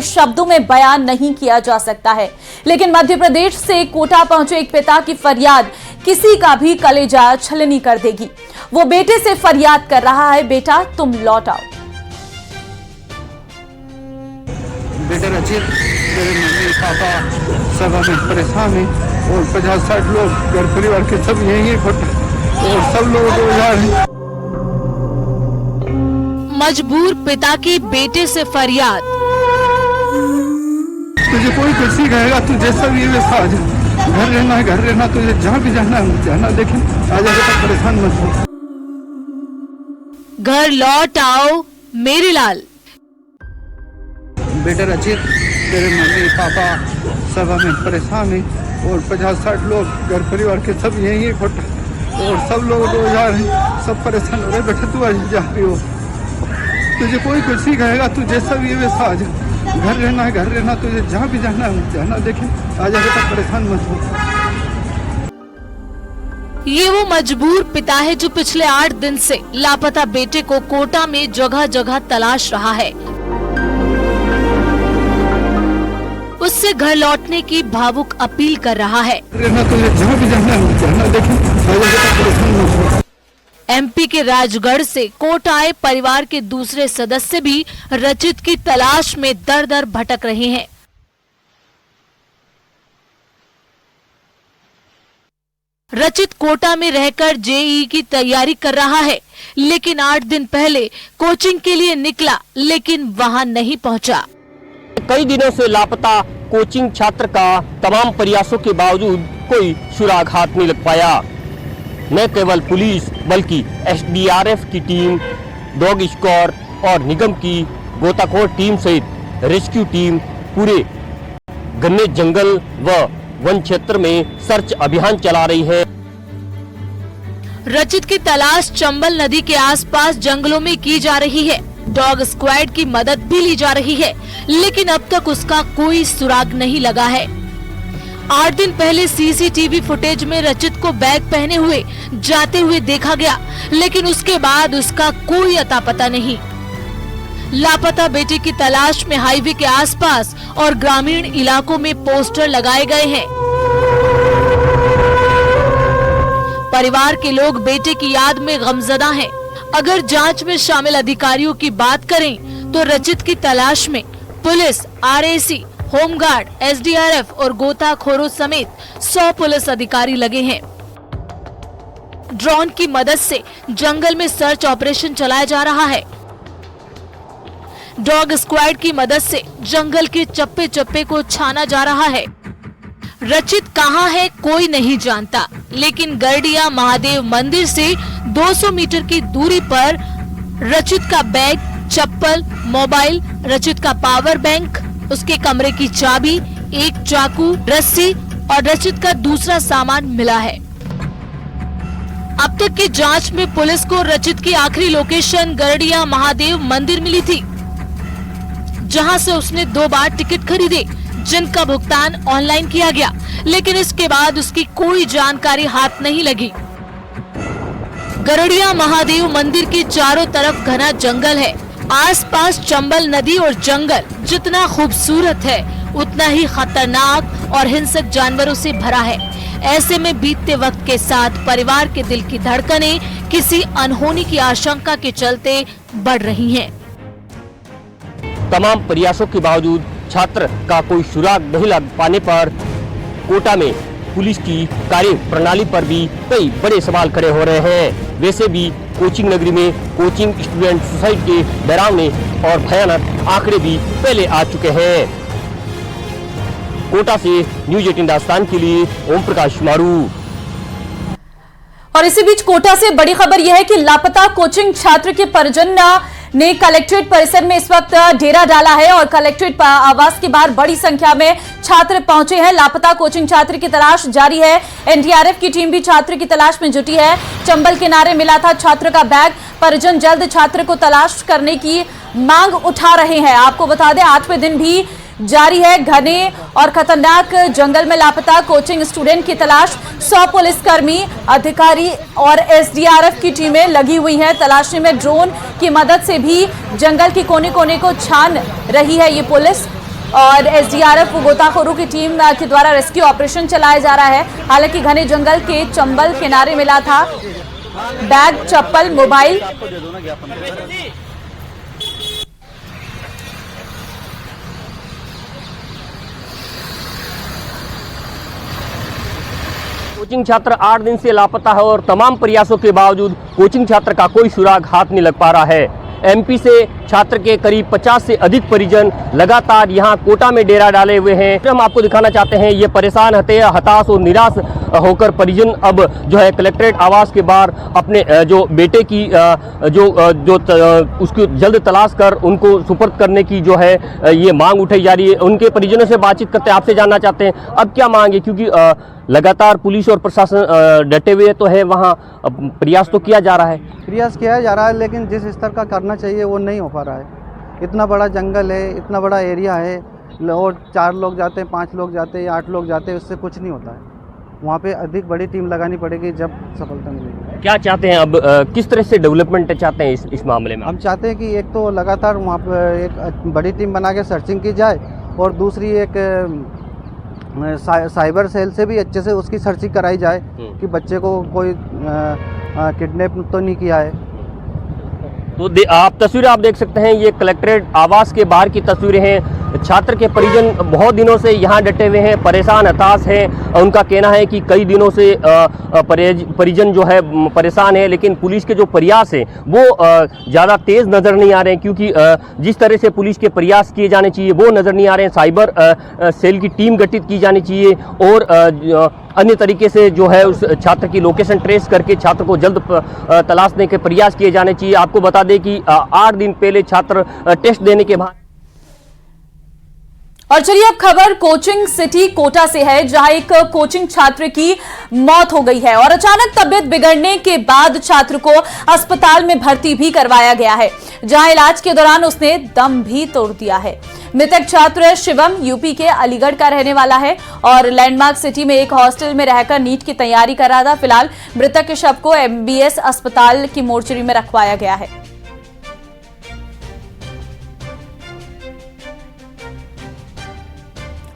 शब्दों में बयान नहीं किया जा सकता है। लेकिन मध्य प्रदेश से कोटा पहुंचे एक पिता की फरियाद किसी का भी कलेजा छलनी कर देगी। वो बेटे से फरियाद कर रहा है, बेटा तुम लौट आओ। बेटा रचित, मेरे मम्मी पापा सब हमें परेशान है और 50-60 लोग घर परिवार के सब यही है और सब लोग रोजगार है। मजबूर पिता की बेटे से फरियाद। तुझे कोई कुछ नहीं कहेगा, तू जैसा भी वैसा आ जा। घर रहना है, घर रहना, तुझे जहाँ भी जाना है जाना। देखें आज बेटा परेशान मत हो। घर लौट आओ मेरे लाल। बेटा रचित, मेरे मम्मी पापा सब हमें परेशान है और 50-60 लोग घर परिवार के सब यही है और सब लोग रोजगार है, सब परेशान हो रहे। बेटा तू आज जहाँ भी हो, तुझे कोई कुछ नहीं कहेगा, तू जैसा भी वैसा आ जा। घर रहना है, घर रहना, तुझे जहाँ भी जाना है जाना। देखें आज बेटा परेशान मत हो। ये वो मजबूर पिता है जो पिछले 8 दिन से लापता बेटे को कोटा में जगह जगह तलाश रहा है। उससे घर लौटने की भावुक अपील कर रहा है। रहना, तुझे जहाँ भी जाना है जाना। देखें आज बेटा परेशान मत हो। एमपी के राजगढ़ से कोटा आए परिवार के दूसरे सदस्य भी रचित की तलाश में दर दर भटक रहे हैं। रचित कोटा में रहकर जेईई की तैयारी कर रहा है, लेकिन 8 दिन पहले कोचिंग के लिए निकला, लेकिन वहां नहीं पहुंचा। कई दिनों से लापता कोचिंग छात्र का तमाम प्रयासों के बावजूद कोई सुराग हाथ नहीं लग पाया। न केवल पुलिस बल्कि एसडीआरएफ की टीम, डॉग स्क्वाड और निगम की गोताखोर टीम सहित रेस्क्यू टीम पूरे घने जंगल व वन क्षेत्र में सर्च अभियान चला रही है। रचित की तलाश चंबल नदी के आसपास जंगलों में की जा रही है। डॉग स्क्वाड की मदद भी ली जा रही है, लेकिन अब तक उसका कोई सुराग नहीं लगा है। 8 दिन पहले सीसीटीवी फुटेज में रचित को बैग पहने हुए जाते हुए देखा गया, लेकिन उसके बाद उसका कोई अता पता नहीं। लापता बेटे की तलाश में हाईवे के आसपास और ग्रामीण इलाकों में पोस्टर लगाए गए हैं। परिवार के लोग बेटे की याद में गमजदा हैं। अगर जांच में शामिल अधिकारियों की बात करें तो रचित की तलाश में पुलिस, आरएसी, होमगार्ड, एसडीआरएफ और गोताखोरों समेत 100 पुलिस अधिकारी लगे हैं। ड्रोन की मदद से जंगल में सर्च ऑपरेशन चलाया जा रहा है। डॉग स्क्वाड की मदद से जंगल के चप्पे चप्पे को छाना जा रहा है। रचित कहां है कोई नहीं जानता, लेकिन गरडिया महादेव मंदिर से 200 मीटर की दूरी पर रचित का बैग, चप्पल, मोबाइल, रचित का पावर बैंक, उसके कमरे की चाबी, एक चाकू, रस्सी और रचित का दूसरा सामान मिला है। अब तक की जांच में पुलिस को रचित की आखिरी लोकेशन गरडिया महादेव मंदिर मिली थी, जहां से उसने 2 बार टिकट खरीदे, जिनका भुगतान ऑनलाइन किया गया, लेकिन इसके बाद उसकी कोई जानकारी हाथ नहीं लगी। गरडिया महादेव मंदिर के चारों तरफ घना जंगल है। आसपास चंबल नदी और जंगल जितना खूबसूरत है, उतना ही खतरनाक और हिंसक जानवरों से भरा है। ऐसे में बीतते वक्त के साथ परिवार के दिल की धड़कनें किसी अनहोनी की आशंका के चलते बढ़ रही हैं। तमाम प्रयासों के बावजूद छात्र का कोई सुराग नहीं लग पाने पर कोटा में पुलिस की कार्य प्रणाली पर भी कई बड़े सवाल खड़े हो रहे हैं। वैसे भी कोचिंग नगरी में कोचिंग स्टूडेंट सुसाइड के डरावने और भयानक आंकड़े भी पहले आ चुके हैं। कोटा से न्यूज 18 दास्तान के लिए ओम प्रकाश मारू। और इसी बीच कोटा से बड़ी खबर यह है कि लापता कोचिंग छात्र के परिजन ने कलेक्ट्रेट परिसर में इस वक्त डेरा डाला है और कलेक्ट्रेट आवास के बाहर बड़ी संख्या में छात्र पहुंचे हैं। लापता कोचिंग छात्र की तलाश जारी है। एनडीआरएफ की टीम भी छात्र की तलाश में जुटी है। चंबल किनारे मिला था छात्र का बैग। परिजन जल्द छात्र को तलाश करने की मांग उठा रहे हैं। आपको बता दें 8वें दिन भी जारी है घने और खतरनाक जंगल में लापता कोचिंग स्टूडेंट की तलाश। 100 पुलिसकर्मी, अधिकारी और एसडीआरएफ की टीमें लगी हुई हैं तलाशने में। ड्रोन की मदद से भी जंगल के कोने कोने को छान रही है ये पुलिस। और एसडीआरएफ गोताखोरों की टीम के द्वारा रेस्क्यू ऑपरेशन चलाया जा रहा है। हालांकि घने जंगल के चंबल किनारे मिला था बैग, चप्पल, मोबाइल। कोचिंग छात्र 8 दिन से लापता है और तमाम प्रयासों के बावजूद कोचिंग छात्र का कोई सुराग हाथ नहीं लग पा रहा है। एमपी से छात्र के करीब 50 से अधिक परिजन लगातार यहां कोटा में डेरा डाले हुए हैं। हम आपको दिखाना चाहते हैं ये परेशान, हताश और निराश होकर परिजन अब जो है कलेक्ट्रेट आवास के बाहर अपने जो बेटे की उसकी जल्द तलाश कर उनको सुपर्द करने की जो है ये मांग उठाई जा रही है। उनके परिजनों से बातचीत करते हैं, आपसे जानना चाहते हैं अब क्या मांग है, क्योंकि लगातार पुलिस और प्रशासन डटे हुए तो है, वहाँ प्रयास तो किया जा रहा है। प्रयास किया जा रहा है लेकिन जिस स्तर का करना चाहिए वो नहीं हो पा रहा है। इतना बड़ा जंगल है, इतना बड़ा एरिया है और 4 लोग जाते हैं, 5 लोग जाते हैं, 8 लोग जाते हैं, उससे कुछ नहीं होता है। वहाँ पे अधिक बड़ी टीम लगानी पड़ेगी जब सफलता मिलेगी। क्या चाहते हैं अब, किस तरह से डेवलपमेंट चाहते हैं इस मामले में? हम चाहते हैं कि एक तो लगातार वहाँ पर एक बड़ी टीम बना के सर्चिंग की जाए और दूसरी एक साइबर सेल से भी अच्छे से उसकी सर्चिंग कराई जाए कि बच्चे को कोई किडनैप तो नहीं किया है। तो आप तस्वीरें आप देख सकते हैं, ये कलेक्ट्रेट आवास के बाहर की तस्वीरें हैं। छात्र के परिजन बहुत दिनों से यहाँ डटे हुए हैं, परेशान हताश हैं। उनका कहना है कि कई दिनों से परिजन जो है परेशान है, लेकिन पुलिस के जो प्रयास है वो ज़्यादा तेज़ नज़र नहीं आ रहे हैं, क्योंकि जिस तरह से पुलिस के प्रयास किए जाने चाहिए वो नज़र नहीं आ रहे हैं। साइबर सेल की टीम गठित की जानी चाहिए और अन्य तरीके से जो है उस छात्र की लोकेशन ट्रेस करके छात्र को जल्द तलाशने के प्रयास किए जाने चाहिए। आपको बता दें कि 8 दिन पहले छात्र टेस्ट देने के बाद। और चलिए अब खबर कोचिंग सिटी कोटा से है, जहां एक कोचिंग छात्र की मौत हो गई है और अचानक तबीयत बिगड़ने के बाद छात्र को अस्पताल में भर्ती भी करवाया गया है, जहां इलाज के दौरान उसने दम भी तोड़ दिया है। मृतक छात्र शिवम यूपी के अलीगढ़ का रहने वाला है और लैंडमार्क सिटी में एक हॉस्टल में रहकर नीट की तैयारी कर रहा था। फिलहाल मृतक के शव को एमबीएस अस्पताल की मोर्चरी में रखवाया गया है।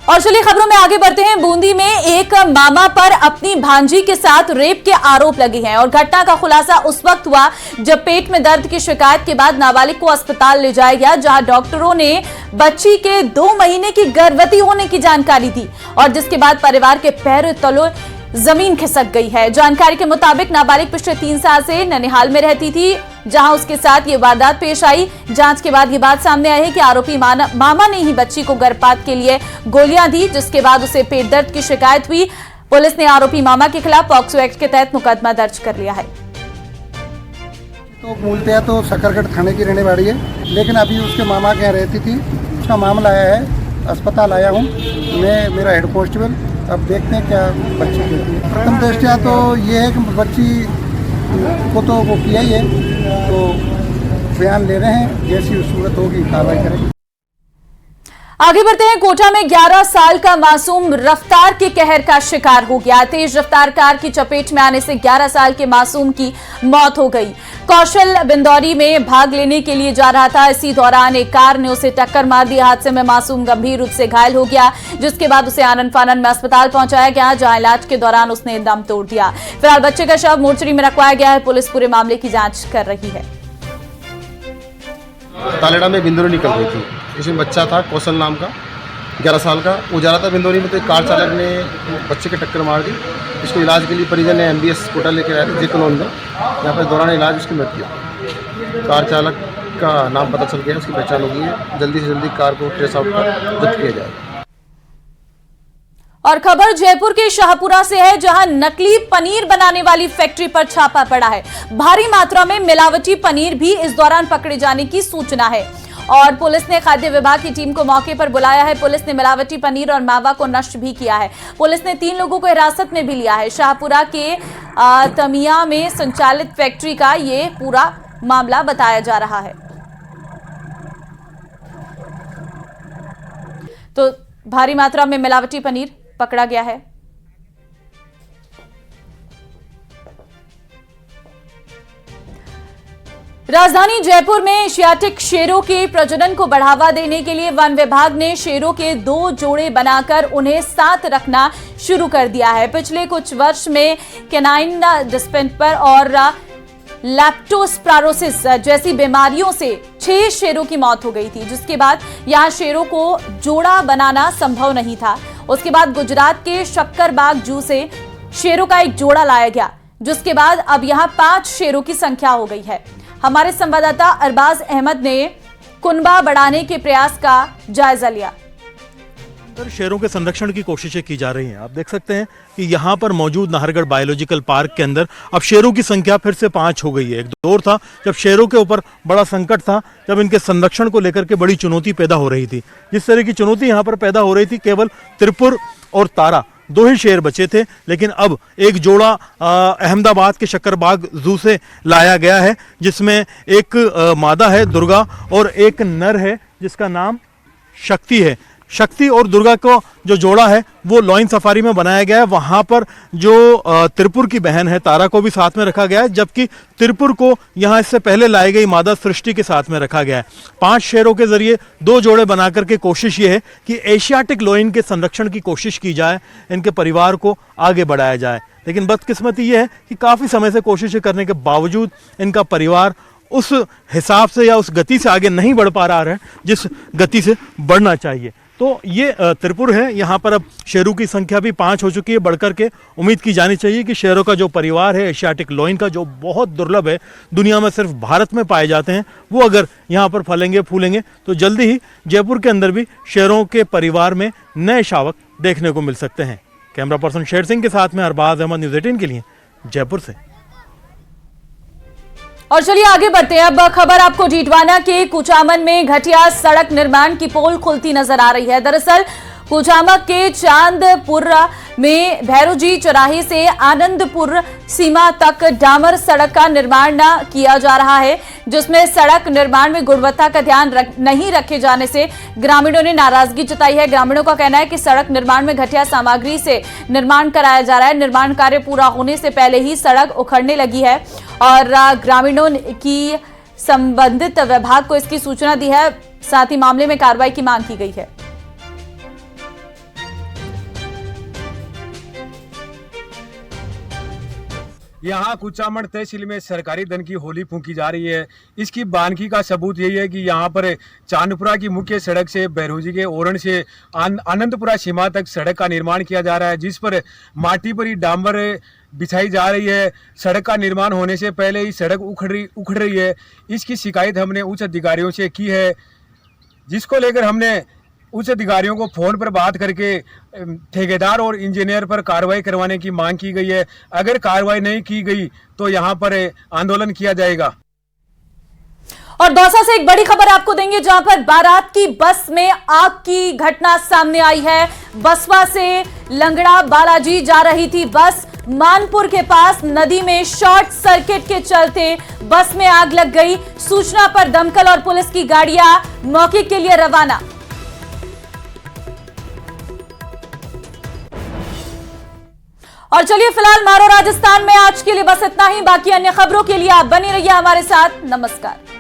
और चलिए खबरों में आगे बढ़ते हैं। बूंदी में एक मामा पर अपनी भांजी के साथ रेप के आरोप लगे हैं और घटना का खुलासा उस वक्त हुआ जब पेट में दर्द की शिकायत के बाद नाबालिग को अस्पताल ले जाया गया, जहां डॉक्टरों ने बच्ची के 2 महीने की गर्भवती होने की जानकारी दी और जिसके बाद परिवार के पैरों तले जमीन खिसक गई है। जानकारी के मुताबिक नाबालिग पिछले 3 साल से ननिहाल में रहती थी, जहां उसके साथ ये वारदात पेश आई। जांच के बाद ये बात सामने आई है कि आरोपी मामा ने ही बच्ची को गर्भपात के लिए गोलियां दी, जिसके बाद उसे पेट दर्द की शिकायत हुई। पुलिस ने आरोपी मामा के खिलाफ पॉक्सो एक्ट के तहत मुकदमा दर्ज कर लिया है। तो मूलतः तो सकरगढ़ थाने की रहने वाली है, लेकिन अभी उसके मामा के यहाँ रहती थी। उसका मामला आया है, अस्पताल आया हूँ मैं, मेरा हेड कांस्टेबल। अब देखते हैं क्या बच्ची कहती है। प्रथम दृष्टया तो ये है कि बच्ची को तो वो किया ही है, तो बयान ले रहे हैं, जैसी सूरत होगी कार्रवाई करेंगे। आगे बढ़ते हैं। कोटा में 11 साल का मासूम रफ्तार के कहर का शिकार हो गया। तेज रफ्तार कार की चपेट में आने से 11 साल के मासूम की मौत हो गई। कौशल बिंदौरी में भाग लेने के लिए जा रहा था, इसी दौरान एक कार ने उसे टक्कर मार दी। हादसे में मासूम गंभीर रूप से घायल हो गया, जिसके बाद उसे आनन फानन में अस्पताल पहुंचाया गया, जहां इलाज के दौरान उसने दम तोड़ दिया। फिलहाल बच्चे का शव मोर्चरी में रखवाया गया है। पुलिस पूरे मामले की जांच कर रही है। तालेड़ा में बिंदौरी निकल रही थी, इसमें बच्चा था कौशल नाम का, 11 साल का। वो जा रहा था बिंदौरी में, तो एक कार चालक ने बच्चे के टक्कर मार दी। इसको इलाज के लिए परिजन ने एमबीएस कोटा लेकर आए थे जे कॉलोनी में। यहाँ पर दौरान इलाज उसकी मृत्यु हुई। कार चालक का नाम पता चल गया, उसकी पहचान हो गई है। जल्दी से जल्दी कार को ट्रेस आउट कर जब्त किया जाएगा। और खबर जयपुर के शाहपुरा से है, जहां नकली पनीर बनाने वाली फैक्ट्री पर छापा पड़ा है। भारी मात्रा में मिलावटी पनीर भी इस दौरान पकड़े जाने की सूचना है और पुलिस ने खाद्य विभाग की टीम को मौके पर बुलाया है। पुलिस ने मिलावटी पनीर और मावा को नष्ट भी किया है। पुलिस ने 3 लोगों को हिरासत में भी लिया है। शाहपुरा के तमिया में संचालित फैक्ट्री का ये पूरा मामला बताया जा रहा है। तो भारी मात्रा में मिलावटी पनीर पकड़ा गया है। राजधानी जयपुर में एशियाटिक शेरों के प्रजनन को बढ़ावा देने के लिए वन विभाग ने शेरों के 2 जोड़े बनाकर उन्हें साथ रखना शुरू कर दिया है। पिछले कुछ वर्ष में कैनाइन डिस्टेम्पर और लैप्टोस्पायरोसिस जैसी बीमारियों से 6 शेरों की मौत हो गई थी, जिसके बाद यहां शेरों को जोड़ा बनाना संभव नहीं था। उसके बाद गुजरात के शक्करबाग जू से शेरों का एक जोड़ा लाया गया, जिसके बाद अब यहां 5 शेरों की संख्या हो गई है। हमारे संवाददाता अरबाज अहमद ने कुनबा बढ़ाने के प्रयास का जायजा लिया। शेरों के संरक्षण की कोशिशें की जा रही हैं। आप देख सकते हैं कि यहाँ पर मौजूद नाहरगढ़ बायोलॉजिकल पार्क के अंदर अब शेरों की संख्या फिर से 5 हो गई है। एक दौर था जब शेरों के ऊपर बड़ा संकट था, जब इनके संरक्षण को लेकर के बड़ी चुनौती पैदा हो रही थी। जिस तरह की चुनौती यहाँ पर पैदा हो रही थी, केवल त्रिपुर और तारा 2 ही शेर बचे थे, लेकिन अब एक जोड़ा अहमदाबाद के शक्करबाग जू से लाया गया है, जिसमें एक मादा है दुर्गा और एक नर है जिसका नाम शक्ति है। शक्ति और दुर्गा को जो जोड़ा है वो लॉइन सफारी में बनाया गया है। वहां पर जो त्रिपुर की बहन है तारा को भी साथ में रखा गया है, जबकि त्रिपुर को यहां इससे पहले लाई गई मादा सृष्टि के साथ में रखा गया है। 5 शेरों के जरिए 2 जोड़े बनाकर के कोशिश ये है कि एशियाटिक लॉइन के संरक्षण की कोशिश की जाए, इनके परिवार को आगे बढ़ाया जाए। लेकिन बदकिस्मती ये है कि काफी समय से कोशिशें करने के बावजूद इनका परिवार उस हिसाब से या उस गति से आगे नहीं बढ़ पा रहा है जिस गति से बढ़ना चाहिए। तो ये त्रिपुर है, यहाँ पर अब शेरों की संख्या भी 5 हो चुकी है बढ़कर के। उम्मीद की जानी चाहिए कि शेरों का जो परिवार है एशियाटिक लॉइन का, जो बहुत दुर्लभ है, दुनिया में सिर्फ भारत में पाए जाते हैं, वो अगर यहाँ पर फलेंगे फूलेंगे तो जल्दी ही जयपुर के अंदर भी शेरों के परिवार में नए शावक देखने को मिल सकते हैं। कैमरा पर्सन शेर सिंह के साथ में अरबाज अहमद, न्यूज़ 18 के लिए जयपुर से। और चलिए आगे बढ़ते हैं। अब खबर आपको डीडवाना के कुचामन में घटिया सड़क निर्माण की पोल खुलती नजर आ रही है। दरअसल कुचामन के चांदपुर में भैरोजी चौराहे से आनंदपुर सीमा तक डामर सड़क का निर्माण किया जा रहा है, जिसमें सड़क निर्माण में गुणवत्ता का ध्यान नहीं रखे जाने से ग्रामीणों ने नाराजगी जताई है। ग्रामीणों का कहना है कि सड़क निर्माण में घटिया सामग्री से निर्माण कराया जा रहा है। निर्माण कार्य पूरा होने से पहले ही सड़क उखड़ने लगी है और ग्रामीणों की संबंधित विभाग को इसकी सूचना दी है। साथ ही मामले में कार्रवाई की मांग की गई है। यहाँ कुचामन तहसील में सरकारी धन की होली फूंकी जा रही है। इसकी बानगी का सबूत यही है कि यहाँ पर चांदपुरा की मुख्य सड़क से बहरोजी के ओरण से आनंदपुरा सीमा तक सड़क का निर्माण किया जा रहा है, जिस पर माटी पर ही डांबर बिछाई जा रही है। सड़क का निर्माण होने से पहले ही सड़क उखड़ रही है। इसकी शिकायत हमने उच्च अधिकारियों से की है, जिसको लेकर हमने उच्च अधिकारियों को फोन पर बात करके ठेकेदार और इंजीनियर पर कार्रवाई करवाने की मांग की गई है। अगर कार्रवाई नहीं की गई तो यहां पर आंदोलन किया जाएगा। और दौसा से एक बड़ी खबर आपको देंगे, जहां पर बारात की बस में आग की घटना सामने आई है। बसवा से लंगड़ा बालाजी जा रही थी बस, मानपुर के पास नदी में शॉर्ट सर्किट के चलते बस में आग लग गई। सूचना पर दमकल और पुलिस की गाड़ियां मौके के लिए रवाना। और चलिए फिलहाल मारो राजस्थान में आज के लिए बस इतना ही। बाकी अन्य खबरों के लिए आप बने रहिए हमारे साथ। नमस्कार।